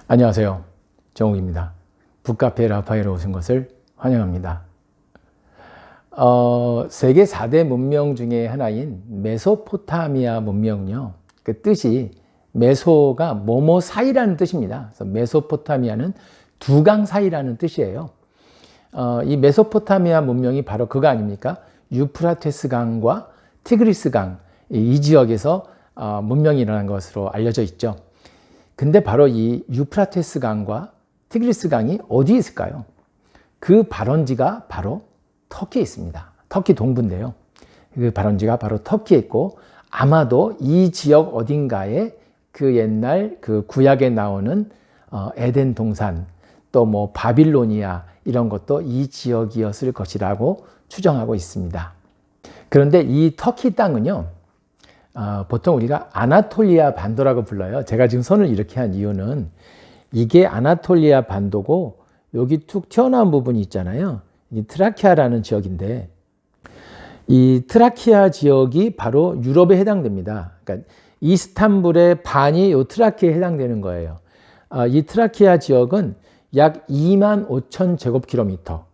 안녕하세요. 정욱입니다. 북카페 라파엘에 오신 것을 환영합니다. 세계 4대 문명 중에 하나인 메소포타미아 문명은요, 그 뜻이 메소가 뭐뭐 사이라는 뜻입니다. 그래서 메소포타미아는 두 강 사이라는 뜻이에요. 이 메소포타미아 문명이 바로 그거 아닙니까? 유프라테스 강과 티그리스 강, 이 지역에서 문명이 일어난 것으로 알려져 있죠. 근데 바로 이 유프라테스 강과 티그리스 강이 어디에 있을까요? 그 발원지가 바로 터키에 있습니다. 터키 동부인데요. 그 발원지가 바로 터키에 있고, 아마도 이 지역 어딘가에 그 옛날 그 구약에 나오는 에덴 동산, 또 뭐 바빌로니아 이런 것도 이 지역이었을 것이라고 추정하고 있습니다. 그런데 이 터키 땅은요, 보통 우리가 아나톨리아 반도라고 불러요. 제가 지금 손을 이렇게 한 이유는 이게 아나톨리아 반도고, 여기 툭 튀어나온 부분이 있잖아요. 이 트라키아라는 지역인데, 이 트라키아 지역이 바로 유럽에 해당됩니다. 그러니까 이스탄불의 반이 이 트라키아에 해당되는 거예요. 이 트라키아 지역은 약 2만 5천 제곱킬로미터.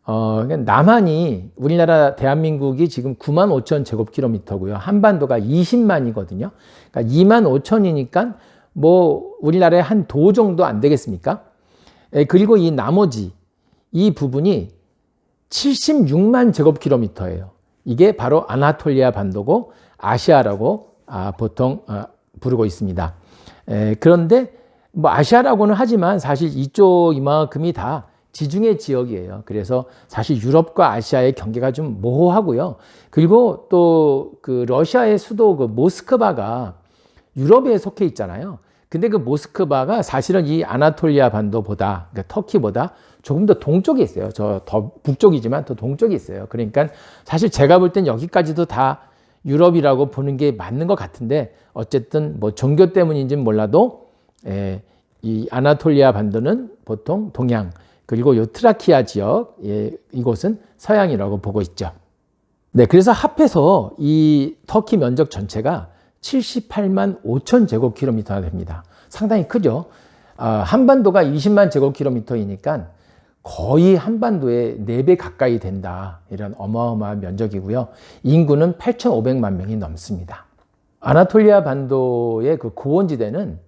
남한이, 우리나라 대한민국이 지금 9만 5천 제곱킬로미터고요. 한반도가 20만이거든요. 그러니까 2만 5천이니까 뭐 우리나라의 한 도 정도 안 되겠습니까? 그리고 이 나머지 이 부분이 76만 제곱킬로미터예요. 이게 바로 아나톨리아 반도고 아시아라고 보통 부르고 있습니다. 그런데 뭐 아시아라고는 하지만 사실 이쪽 이만큼이 다 지중해 지역이에요. 그래서 사실 유럽과 아시아의 경계가 좀 모호하고요. 그리고 또 그 러시아의 수도 그 모스크바가 유럽에 속해 있잖아요. 근데 그 모스크바가 사실은 이 아나톨리아 반도보다, 그러니까 터키보다 조금 더 동쪽에 있어요. 저 더 북쪽이지만 더 동쪽에 있어요. 그러니까 사실 제가 볼 땐 여기까지도 다 유럽이라고 보는 게 맞는 것 같은데, 어쨌든 뭐 종교 때문인지는 몰라도 이 아나톨리아 반도는 보통 동양, 그리고 요 트라키아 지역, 이곳은 서양이라고 보고 있죠. 네, 그래서 합해서 이 터키 면적 전체가 78만 5천 제곱킬로미터나 됩니다. 상당히 크죠. 한반도가 20만 제곱킬로미터이니까 거의 한반도의 4배 가까이 된다. 이런 어마어마한 면적이고요. 인구는 8,500만 명이 넘습니다. 아나톨리아 반도의 그 고원지대는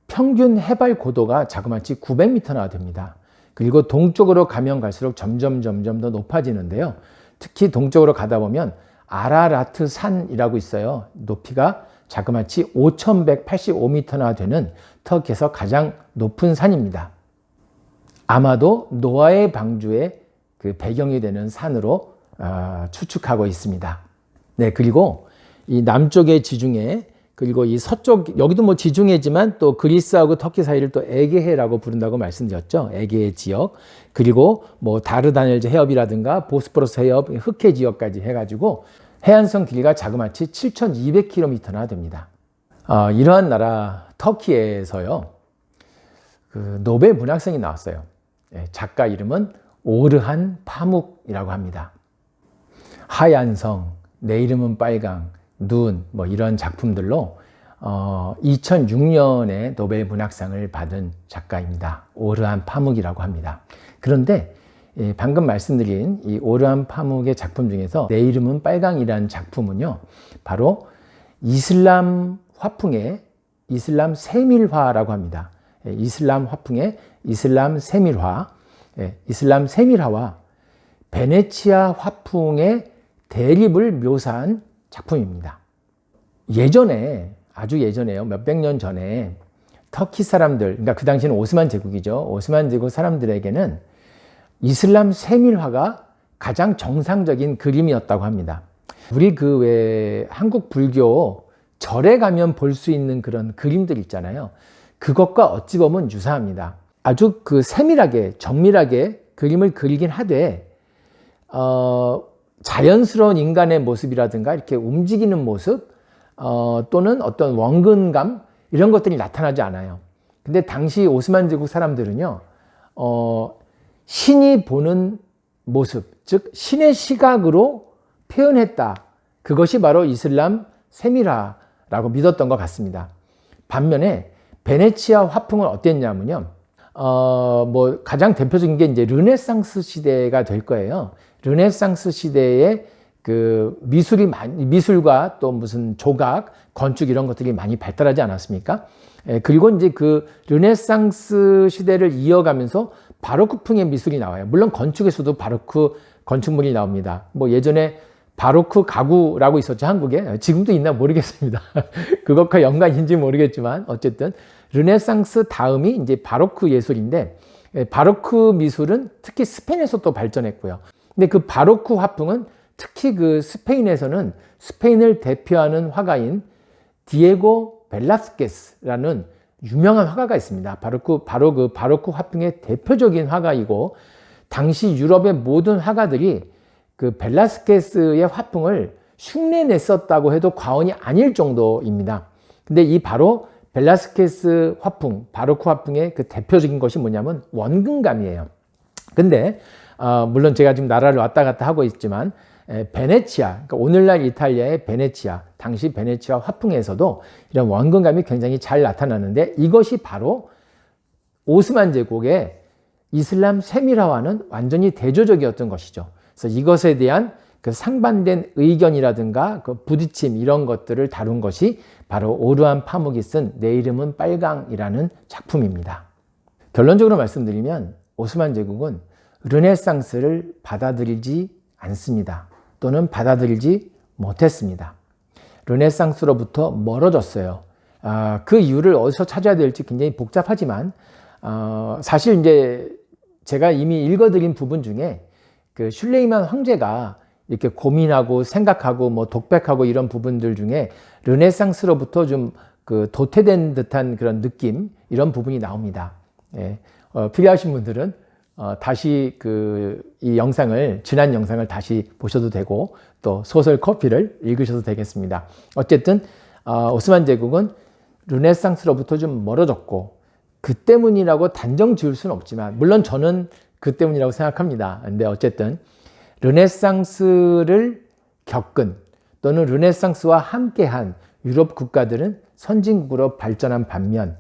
평균 해발 고도가 자그마치 900m나 됩니다. 그리고 동쪽으로 가면 갈수록 점점 더 높아지는데요. 특히 동쪽으로 가다 보면 아라라트 산이라고 있어요. 높이가 자그마치 5,185m나 되는 터키에서 가장 높은 산입니다. 아마도 노아의 방주의 그 배경이 되는 산으로 추측하고 있습니다. 네, 그리고 이 남쪽의 지중해, 그리고 이 서쪽, 여기도 뭐 지중해지만 또 그리스하고 터키 사이를 또 에게해라고 부른다고 말씀드렸죠. 에게해 지역. 그리고 뭐 다르다넬즈 해협이라든가 보스포러스 해협, 흑해 지역까지 해가지고 해안선 길이가 자그마치 7,200km나 됩니다. 이러한 나라 터키에서요, 그 노벨 문학상이 나왔어요. 작가 이름은 오르한 파묵이라고 합니다. 하얀 성, 내 이름은 빨강, 눈, 뭐 이런 작품들로 2006년에 노벨 문학상을 받은 작가입니다. 오르한 파묵이라고 합니다. 그런데 방금 말씀드린 이 오르한 파묵의 작품 중에서 내 이름은 빨강이라는 작품은요, 바로 이슬람 화풍의 이슬람 세밀화라고 합니다. 이슬람 화풍의 이슬람 세밀화, 이슬람 세밀화와 베네치아 화풍의 대립을 묘사한 작품입니다. 예전에, 아주 예전에요, 몇백 년 전에 터키 사람들, 그러니까 그 당시는 오스만 제국이죠. 오스만 제국 사람들에게는 이슬람 세밀화가 가장 정상적인 그림이었다고 합니다. 우리 그 왜 한국 불교 절에 가면 볼 수 있는 그런 그림들 있잖아요. 그것과 어찌 보면 유사합니다. 아주 그 세밀하게, 정밀하게 그림을 그리긴 하되, 자연스러운 인간의 모습이라든가 이렇게 움직이는 모습, 또는 어떤 원근감, 이런 것들이 나타나지 않아요. 근데 당시 오스만 제국 사람들은요, 신이 보는 모습, 즉 신의 시각으로 표현했다. 그것이 바로 이슬람 세밀화라고 믿었던 것 같습니다. 반면에 베네치아 화풍은 어땠냐면요. 뭐 가장 대표적인 게 이제 르네상스 시대가 될 거예요. 르네상스 시대에 그 미술과 또 무슨 조각, 건축 이런 것들이 많이 발달하지 않았습니까? 그리고 이제 그 르네상스 시대를 이어가면서 바로크풍의 미술이 나와요. 물론 건축에서도 바로크 건축물이 나옵니다. 뭐 예전에 바로크 가구라고 있었죠, 한국에. 지금도 있나 모르겠습니다. 그것과 연관인지 모르겠지만 어쨌든 르네상스 다음이 이제 바로크 예술인데, 바로크 미술은 특히 스페인에서 또 발전했고요. 근데 그 바로크 화풍은 특히 그 스페인에서는 스페인을 대표하는 화가인 디에고 벨라스케스라는 유명한 화가가 있습니다. 바로 그 바로크 화풍의 대표적인 화가이고, 당시 유럽의 모든 화가들이 그 벨라스케스의 화풍을 흉내냈었다고 해도 과언이 아닐 정도입니다. 근데 이 바로 벨라스케스 화풍, 바로크 화풍의 그 대표적인 것이 뭐냐면 원근감이에요. 근데 물론 제가 지금 나라를 왔다 갔다 하고 있지만 베네치아, 그러니까 오늘날 이탈리아의 베네치아, 당시 베네치아 화풍에서도 이런 원근감이 굉장히 잘 나타나는데, 이것이 바로 오스만 제국의 이슬람 세밀화와는 완전히 대조적이었던 것이죠. 그래서 이것에 대한 그 상반된 의견이라든가 그 부딪힘 이런 것들을 다룬 것이 바로 오르안 파묵이 쓴 내 이름은 빨강이라는 작품입니다. 결론적으로 말씀드리면 오스만 제국은 르네상스를 받아들이지 않습니다. 또는 받아들이지 못했습니다. 르네상스로부터 멀어졌어요. 그 이유를 어디서 찾아야 될지 굉장히 복잡하지만 사실 이제 제가 이미 읽어드린 부분 중에 그 슐레이만 황제가 이렇게 고민하고 생각하고 뭐 독백하고 이런 부분들 중에 르네상스로부터 좀 그 도태된 듯한 그런 느낌, 이런 부분이 나옵니다. 예. 필요하신 분들은 다시 이 영상을, 지난 영상을 다시 보셔도 되고, 또 소설 커피를 읽으셔도 되겠습니다. 어쨌든 오스만 제국은 르네상스로부터 좀 멀어졌고, 그 때문이라고 단정 지을 수는 없지만, 물론 저는 그 때문이라고 생각합니다. 근데 어쨌든 르네상스를 겪은 또는 르네상스와 함께한 유럽 국가들은 선진국으로 발전한 반면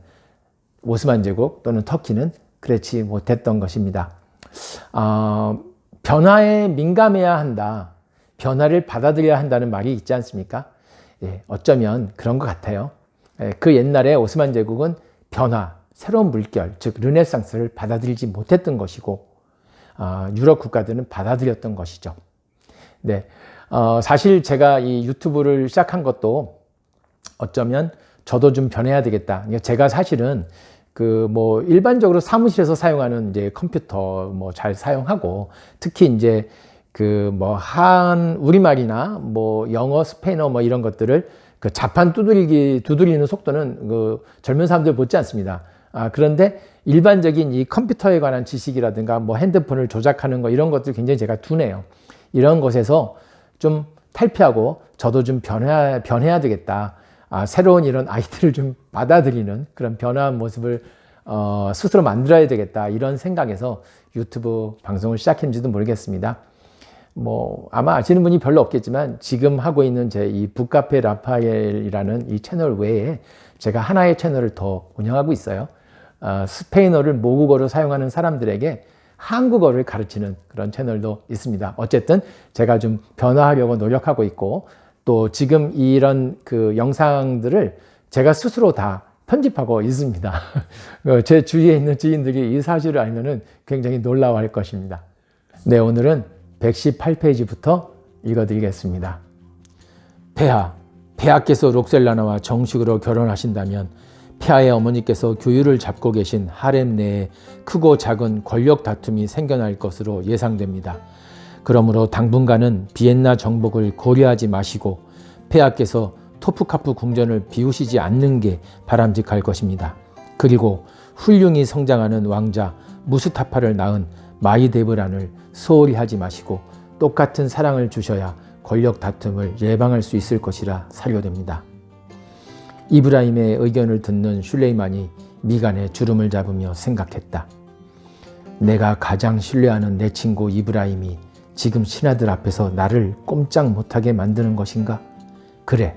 오스만 제국 또는 터키는 그렇지 못했던 것입니다. 변화에 민감해야 한다, 변화를 받아들여야 한다는 말이 있지 않습니까? 예, 어쩌면 그런 것 같아요. 그 옛날에 오스만 제국은 변화, 새로운 물결, 즉 르네상스를 받아들이지 못했던 것이고, 유럽 국가들은 받아들였던 것이죠. 네, 사실 제가 이 유튜브를 시작한 것도 어쩌면 저도 좀 변해야 되겠다. 제가 사실은 뭐 일반적으로 사무실에서 사용하는 이제 컴퓨터 뭐 잘 사용하고, 특히 이제 뭐 우리말이나 뭐 영어, 스페인어 뭐 이런 것들을 그 자판 두드리는 속도는 젊은 사람들 못지 않습니다. 그런데 일반적인 이 컴퓨터에 관한 지식이라든가 뭐 핸드폰을 조작하는 거 이런 것들 굉장히 제가 둔해요. 이런 것에서 좀 탈피하고 저도 좀 변해야 되겠다. 새로운 이런 아이들을 좀 받아들이는 그런 변화한 모습을 스스로 만들어야 되겠다, 이런 생각에서 유튜브 방송을 시작했는지도 모르겠습니다. 뭐 아마 아시는 분이 별로 없겠지만, 지금 하고 있는 제 이 북카페 라파엘이라는 이 채널 외에 제가 하나의 채널을 더 운영하고 있어요. 스페인어를 모국어로 사용하는 사람들에게 한국어를 가르치는 그런 채널도 있습니다. 어쨌든 제가 좀 변화하려고 노력하고 있고, 또 지금 이런 그 영상들을 제가 스스로 다 편집하고 있습니다. 제 주위에 있는 지인들이 이 사실을 알면은 굉장히 놀라워할 것입니다. 네, 오늘은 118페이지부터 읽어드리겠습니다. 폐하께서 록셀라나와 정식으로 결혼하신다면 폐하의 어머니께서 교유를 잡고 계신 하렘 내에 크고 작은 권력 다툼이 생겨날 것으로 예상됩니다. 그러므로 당분간은 비엔나 정복을 고려하지 마시고 폐하께서 토프카프 궁전을 비우시지 않는 게 바람직할 것입니다. 그리고 훌륭히 성장하는 왕자 무스타파를 낳은 마이데브란을 소홀히 하지 마시고 똑같은 사랑을 주셔야 권력 다툼을 예방할 수 있을 것이라 사료됩니다. 이브라임의 의견을 듣는 슐레이만이 미간에 주름을 잡으며 생각했다. 내가 가장 신뢰하는 내 친구 이브라임이 지금 신하들 앞에서 나를 꼼짝 못하게 만드는 것인가? 그래,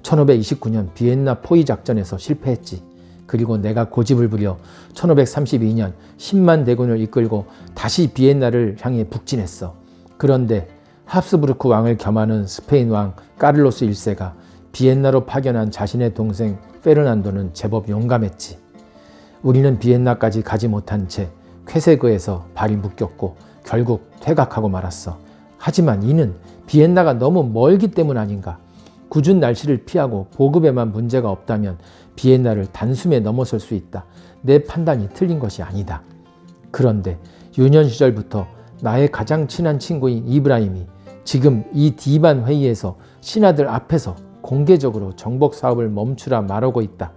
1529년 비엔나 포위 작전에서 실패했지. 그리고 내가 고집을 부려 1532년 10만 대군을 이끌고 다시 비엔나를 향해 북진했어. 그런데 합스부르크 왕을 겸하는 스페인 왕 까를로스 1세가 비엔나로 파견한 자신의 동생 페르난도는 제법 용감했지. 우리는 비엔나까지 가지 못한 채 쾌세그에서 발이 묶였고 결국 퇴각하고 말았어. 하지만 이는 비엔나가 너무 멀기 때문 아닌가. 궂은 날씨를 피하고 보급에만 문제가 없다면 비엔나를 단숨에 넘어설 수 있다. 내 판단이 틀린 것이 아니다. 그런데 유년 시절부터 나의 가장 친한 친구인 이브라임이 지금 이 디반 회의에서 신하들 앞에서 공개적으로 정복 사업을 멈추라 말하고 있다.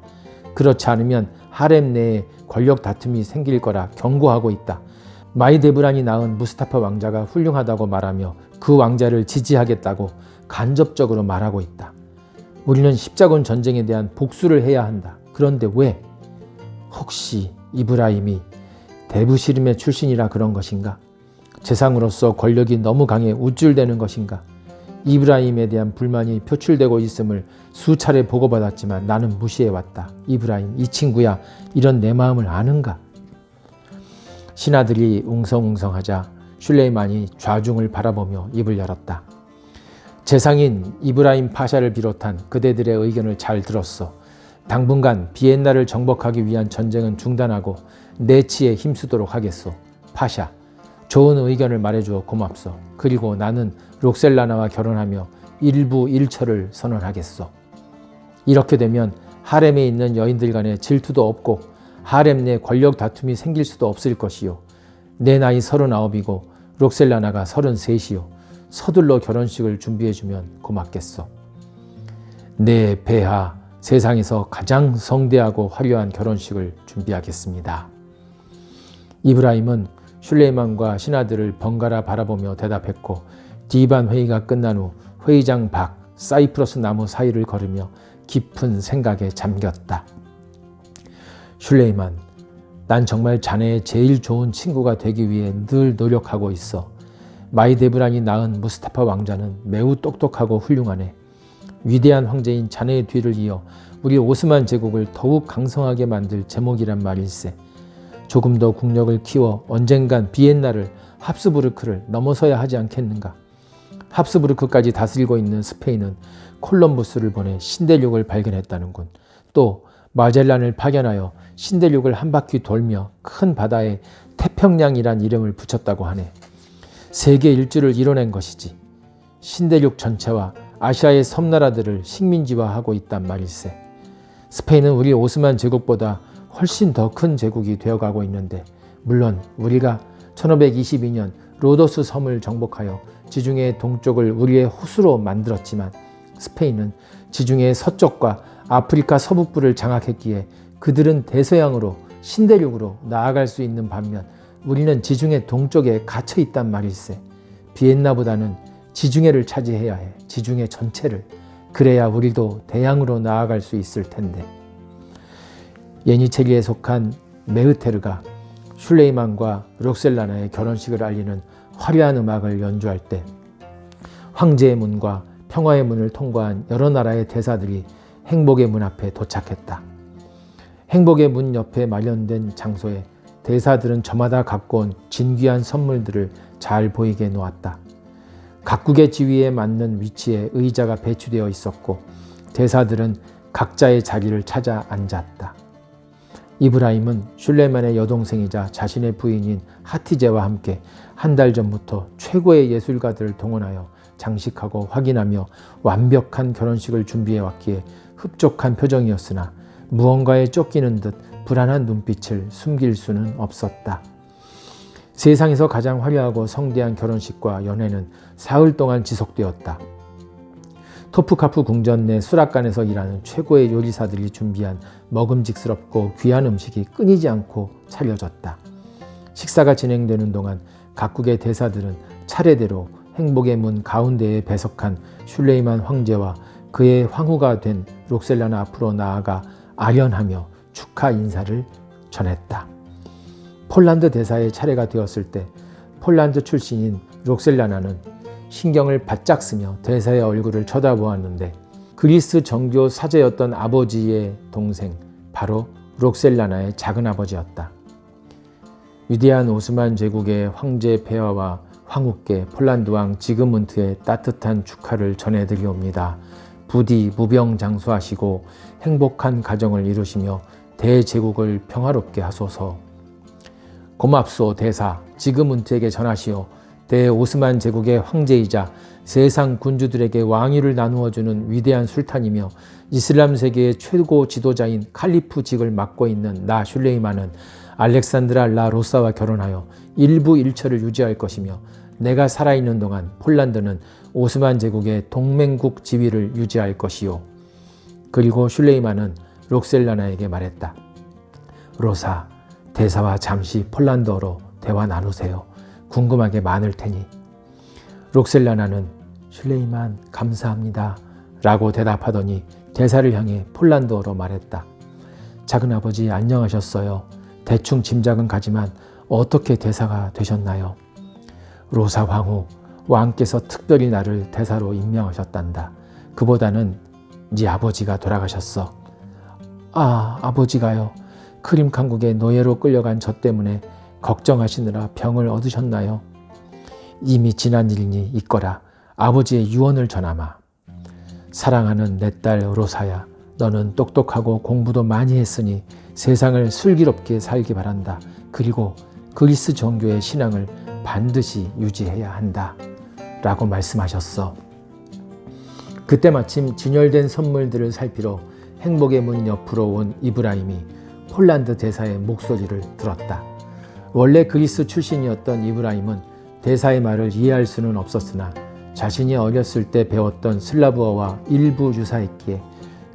그렇지 않으면 하렘 내에 권력 다툼이 생길 거라 경고하고 있다. 마히데브란이 낳은 무스타파 왕자가 훌륭하다고 말하며 그 왕자를 지지하겠다고 간접적으로 말하고 있다. 우리는 십자군 전쟁에 대한 복수를 해야 한다. 그런데 왜? 혹시 이브라임이 데부시림의 출신이라 그런 것인가? 재상으로서 권력이 너무 강해 우쭐대는 것인가? 이브라임에 대한 불만이 표출되고 있음을 수차례 보고받았지만 나는 무시해왔다. 이브라임, 이 친구야, 이런 내 마음을 아는가? 신하들이 웅성웅성하자 슐레이만이 좌중을 바라보며 입을 열었다. 재상인 이브라임 파샤를 비롯한 그대들의 의견을 잘 들었어. 당분간 비엔나를 정복하기 위한 전쟁은 중단하고 내치에 힘쓰도록 하겠소. 파샤, 좋은 의견을 말해주어 고맙소. 그리고 나는 록셀라나와 결혼하며 일부 일처를 선언하겠소. 이렇게 되면 하렘에 있는 여인들 간의 질투도 없고 하렘 내 권력 다툼이 생길 수도 없을 것이요. 내 나이 39이고 록셀라나가 33이요. 서둘러 결혼식을 준비해주면 고맙겠소. 내 폐하, 세상에서 가장 성대하고 화려한 결혼식을 준비하겠습니다. 이브라임은 슐레이만과 신하들을 번갈아 바라보며 대답했고 디반 회의가 끝난 후 회의장 밖 사이프러스 나무 사이를 걸으며 깊은 생각에 잠겼다. 슐레이만, 난 정말 자네의 제일 좋은 친구가 되기 위해 늘 노력하고 있어. 마히데브란이 낳은 무스타파 왕자는 매우 똑똑하고 훌륭하네. 위대한 황제인 자네의 뒤를 이어 우리 오스만 제국을 더욱 강성하게 만들 제목이란 말일세. 조금 더 국력을 키워 언젠간 비엔나를 합스부르크를 넘어서야 하지 않겠는가. 합스부르크까지 다스리고 있는 스페인은 콜럼부스를 보내 신대륙을 발견했다는군. 또 마젤란을 파견하여 신대륙을 한 바퀴 돌며 큰 바다에 태평양이란 이름을 붙였다고 하네. 세계 일주를 이뤄낸 것이지. 신대륙 전체와 아시아의 섬나라들을 식민지화하고 있단 말일세. 스페인은 우리 오스만 제국보다 훨씬 더 큰 제국이 되어가고 있는데, 물론 우리가 1522년 로도스 섬을 정복하여 지중해 동쪽을 우리의 호수로 만들었지만 스페인은 지중해 서쪽과 아프리카 서북부를 장악했기에 그들은 대서양으로 신대륙으로 나아갈 수 있는 반면 우리는 지중해 동쪽에 갇혀 있단 말일세. 비엔나보다는 지중해를 차지해야 해. 지중해 전체를. 그래야 우리도 대양으로 나아갈 수 있을 텐데. 예니체리에 속한 메흐테르가 슐레이만과 록셀라나의 결혼식을 알리는 화려한 음악을 연주할 때 황제의 문과 평화의 문을 통과한 여러 나라의 대사들이 행복의 문 앞에 도착했다. 행복의 문 옆에 마련된 장소에 대사들은 저마다 갖고 온 진귀한 선물들을 잘 보이게 놓았다. 각국의 지위에 맞는 위치에 의자가 배치되어 있었고 대사들은 각자의 자리를 찾아 앉았다. 이브라임은 슐레이만의 여동생이자 자신의 부인인 하티제와 함께 한 달 전부터 최고의 예술가들을 동원하여 장식하고 확인하며 완벽한 결혼식을 준비해왔기에 흡족한 표정이었으나 무언가에 쫓기는 듯 불안한 눈빛을 숨길 수는 없었다. 세상에서 가장 화려하고 성대한 결혼식과 연회는 사흘 동안 지속되었다. 토프카프 궁전 내 수락관에서 일하는 최고의 요리사들이 준비한 먹음직스럽고 귀한 음식이 끊이지 않고 차려졌다. 식사가 진행되는 동안 각국의 대사들은 차례대로 행복의 문 가운데에 배석한 슐레이만 황제와 그의 황후가 된 록셀라나 앞으로 나아가 아련하며 축하 인사를 전했다. 폴란드 대사의 차례가 되었을 때 폴란드 출신인 록셀라나는 신경을 바짝 쓰며 대사의 얼굴을 쳐다보았는데 그리스 정교 사제였던 아버지의 동생, 바로 록셀라나의 작은아버지였다. 위대한 오스만 제국의 황제 폐하와 황후께 폴란드 왕 지그문트의 따뜻한 축하를 전해드리옵니다. 부디 무병장수하시고 행복한 가정을 이루시며 대제국을 평화롭게 하소서. 고맙소 대사, 지그문트에게 전하시오. 대오스만 제국의 황제이자 세상 군주들에게 왕위를 나누어주는 위대한 술탄이며 이슬람 세계의 최고 지도자인 칼리프직을 맡고 있는 나 슐레이만은 알렉산드라 라 로사와 결혼하여 일부 일처를 유지할 것이며 내가 살아있는 동안 폴란드는 오스만 제국의 동맹국 지위를 유지할 것이요. 그리고 슐레이만은 록셀라나에게 말했다. 로사, 대사와 잠시 폴란드어로 대화 나누세요. 궁금하게 많을 테니. 록셀라나는 슐레이만 감사합니다 라고 대답하더니 대사를 향해 폴란드어로 말했다. 작은아버지 안녕하셨어요. 대충 짐작은 가지만 어떻게 대사가 되셨나요? 로사 황후, 왕께서 특별히 나를 대사로 임명하셨단다. 그보다는 네 아버지가 돌아가셨어. 아, 아버지가요? 크림 강국의 노예로 끌려간 저 때문에 걱정하시느라 병을 얻으셨나요? 이미 지난 일이니 있거라. 아버지의 유언을 전하마. 사랑하는 내 딸 로사야, 너는 똑똑하고 공부도 많이 했으니 세상을 슬기롭게 살기 바란다. 그리고 그리스 종교의 신앙을 반드시 유지해야 한다 라고 말씀하셨어. 그때 마침 진열된 선물들을 살피러 행복의 문 옆으로 온 이브라임이 폴란드 대사의 목소리를 들었다. 원래 그리스 출신이었던 이브라임은 대사의 말을 이해할 수는 없었으나 자신이 어렸을 때 배웠던 슬라브어와 일부 유사했기에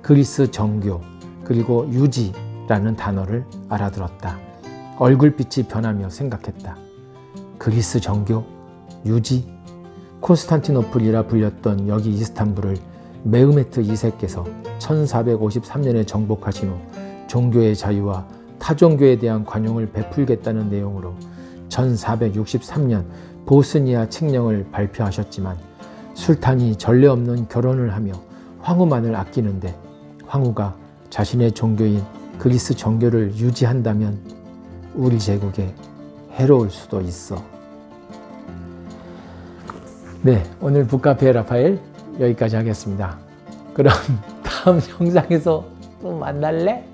그리스 정교 그리고 유지라는 단어를 알아들었다. 얼굴빛이 변하며 생각했다. 그리스 정교? 유지? 콘스탄티노플이라 불렸던 여기 이스탄불을 메흐메트 2세께서 1453년에 정복하신 후 종교의 자유와 타종교에 대한 관용을 베풀겠다는 내용으로 1463년 보스니아 칙령을 발표하셨지만 술탄이 전례 없는 결혼을 하며 황후만을 아끼는데 황후가 자신의 종교인 그리스 정교를 유지한다면 우리 제국에 해로울 수도 있어. 네, 오늘 북카페 라파엘 여기까지 하겠습니다. 그럼 다음 영상에서 또 만날래?